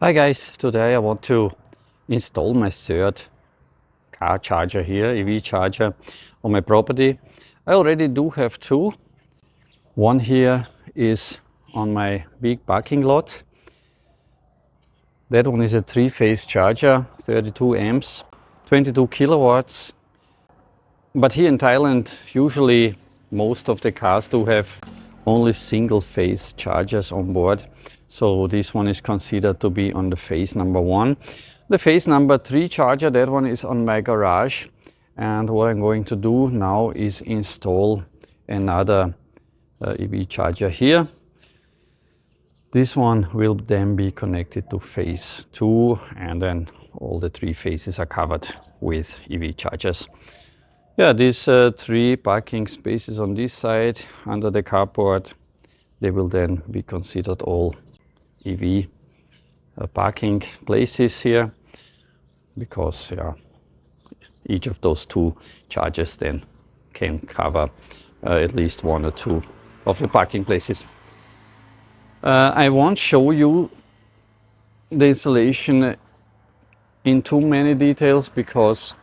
Hi guys, today I want to install my third car charger here, EV charger on my property. I already do have two. One here is on my big parking lot. That one is a three-phase charger, 32 amps, 22 kilowatts. But here in Thailand, usually most of the cars do have only single-phase chargers on board. So this one is considered to be on the phase number one. The phase number three charger, that one is on my garage. And what I'm going to do now is install another EV charger here. This one will then be connected to phase two, and then all the three phases are covered with EV chargers. Yeah, these three parking spaces on this side under the carport, they will then be considered all EV parking places here, because each of those two chargers then can cover at least one or two of the parking places. I won't show you the installation in too many details because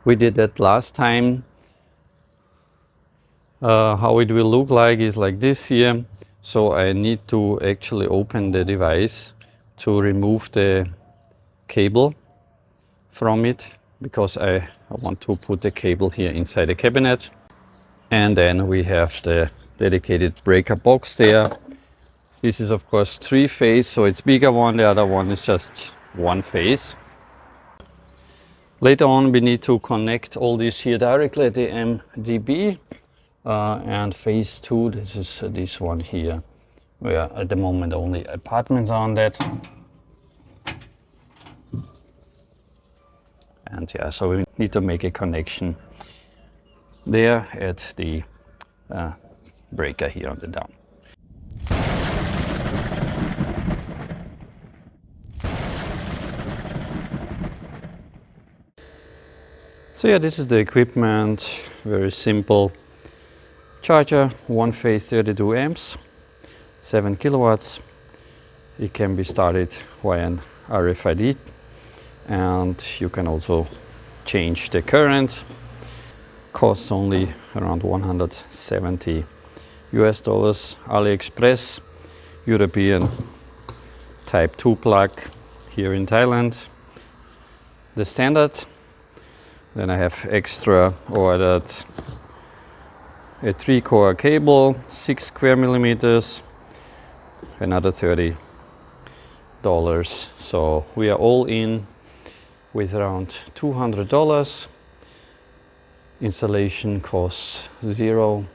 we did that last time. How it will look like is like this here. So I need to actually open the device to remove the cable from it, because I want to put the cable here inside the cabinet. And then we have the dedicated breaker box there. This is of course three phase, so it's bigger one. The other one is just one phase. Later on we need to connect all this here directly at the MDB. And phase two, this is this one here, where at the moment only apartments are on that. And yeah, so we need to make a connection there at the breaker here on the down. So yeah, this is the equipment, very simple. Charger, one phase, 32 amps, 7 kilowatts. It can be started via an RFID, and you can also change the current. Costs only around 170 US dollars. AliExpress, European Type 2 plug here in Thailand, the standard. Then I have extra ordered a 3-core cable, 6 square millimeters, another $30. So we are all in with around $200. Installation costs $0,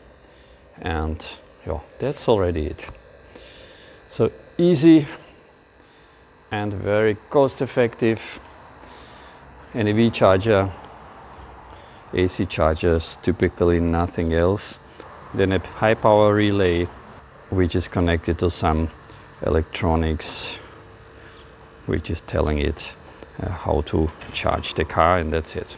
and yeah, that's already it. So easy and very cost effective. An EV charger, AC chargers, typically nothing else. Then a high power relay, which is connected to some electronics, which is telling it how to charge the car, and that's it.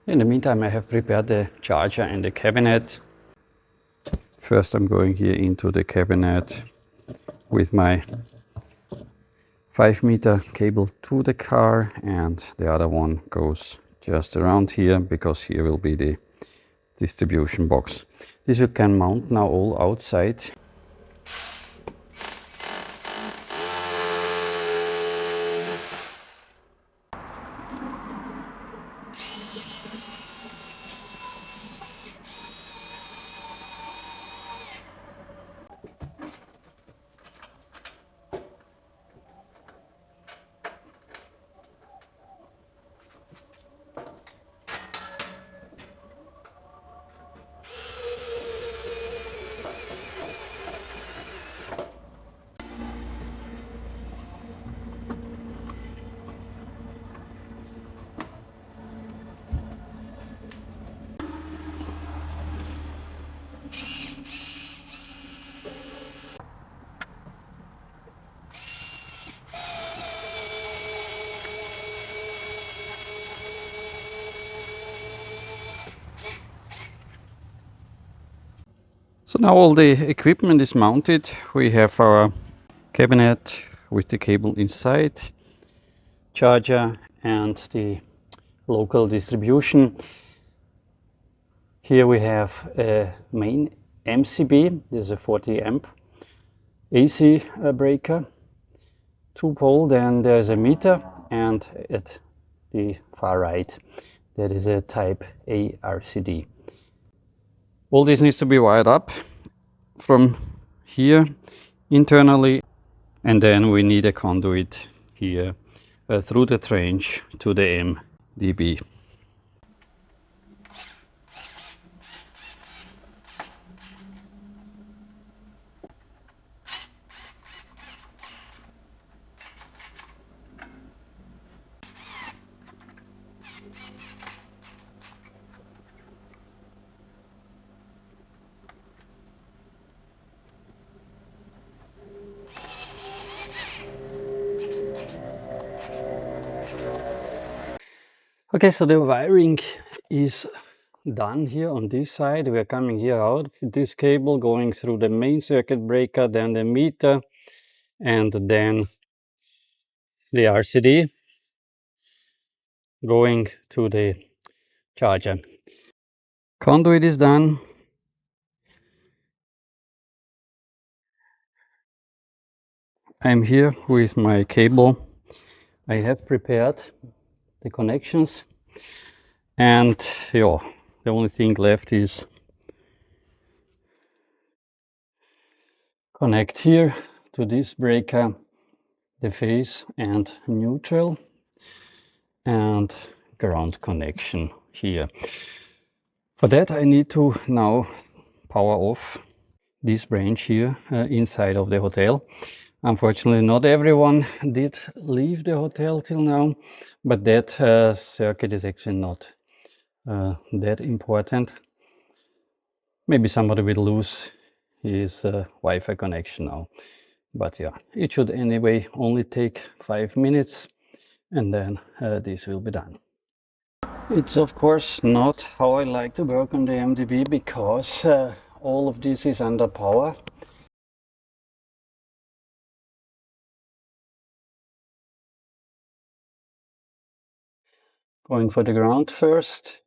In the meantime, I have prepared the charger and the cabinet. First, I'm going here into the cabinet with my 5-meter cable to the car, and the other one goes just around here, because here will be the distribution box. This you can mount now all outside. So now all the equipment is mounted. We have our cabinet with the cable inside, charger and the local distribution. Here we have a main MCB. This is a 40 amp AC breaker, 2-pole. Then there's a meter, and at the far right that is a type A RCD. All this needs to be wired up from here internally, and then we need a conduit here through the trench to the MDB. Okay, so the wiring is done here on this side. We are coming here out, this cable going through the main circuit breaker, then the meter, and then the RCD going to the charger. Conduit is done. I'm here with my cable. I have prepared the connections, and yeah, the only thing left is connect here to this breaker the phase and neutral, and ground connection here. For that I need to now power off this branch here inside of the hotel. Unfortunately, not everyone did leave the hotel till now, but that circuit is actually not that important. Maybe somebody will lose his Wi-Fi connection now, but yeah, it should anyway only take 5 minutes, and then this will be done. It's of course not how I like to work on the MDB, because all of this is under power. Going for the ground first.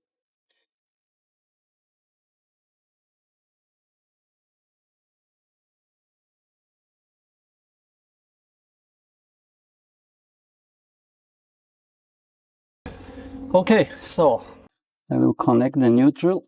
Okay, so I will connect the neutral.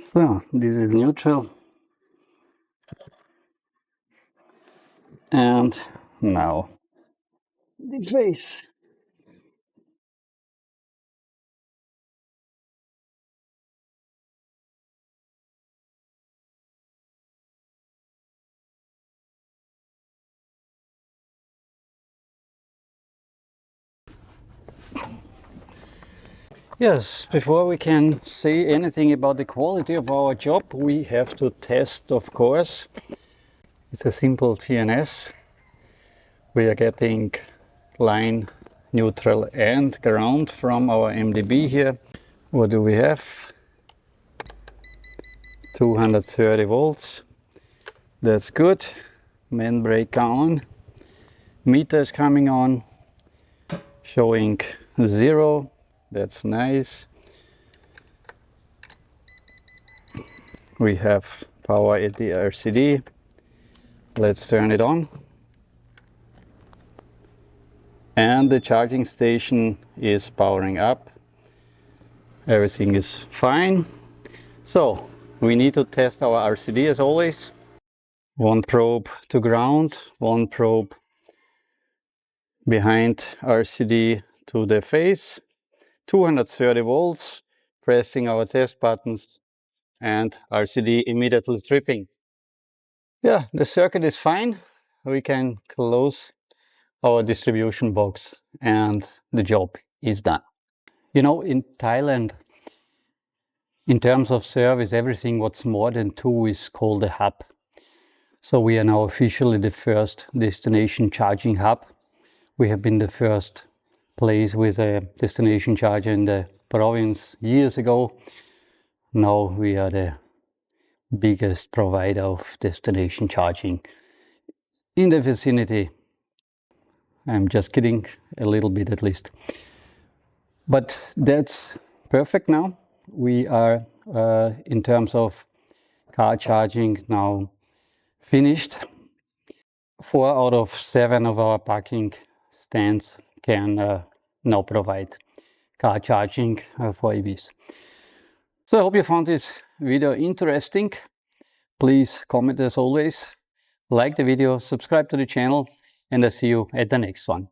So this is neutral, and now the face. Yes, before we can say anything about the quality of our job, we have to test, of course. It's a simple TNS. We are getting line, neutral and ground from our MDB here. What do we have? 230 volts. That's good. Main breaker on. Meter is coming on, showing 0. That's nice. We have power at the RCD. Let's turn it on. And the charging station is powering up. Everything is fine. So we need to test our RCD as always. One probe to ground, one probe behind RCD to the face. 230 volts, pressing our test buttons, and RCD immediately tripping. Yeah, the circuit is fine. We can close our distribution box and the job is done. You know, in Thailand, in terms of service, everything what's more than 2 is called a hub. So we are now officially the first destination charging hub. We have been the first place with a destination charger in the province years ago. Now we are the biggest provider of destination charging in the vicinity. I'm just kidding, a little bit at least. But that's perfect now. We are, in terms of car charging, now finished. 4 out of 7 of our parking stands can now provide car charging for EVs. So I hope you found this video interesting. Please comment as always, like the video, subscribe to the channel, and I'll see you at the next one.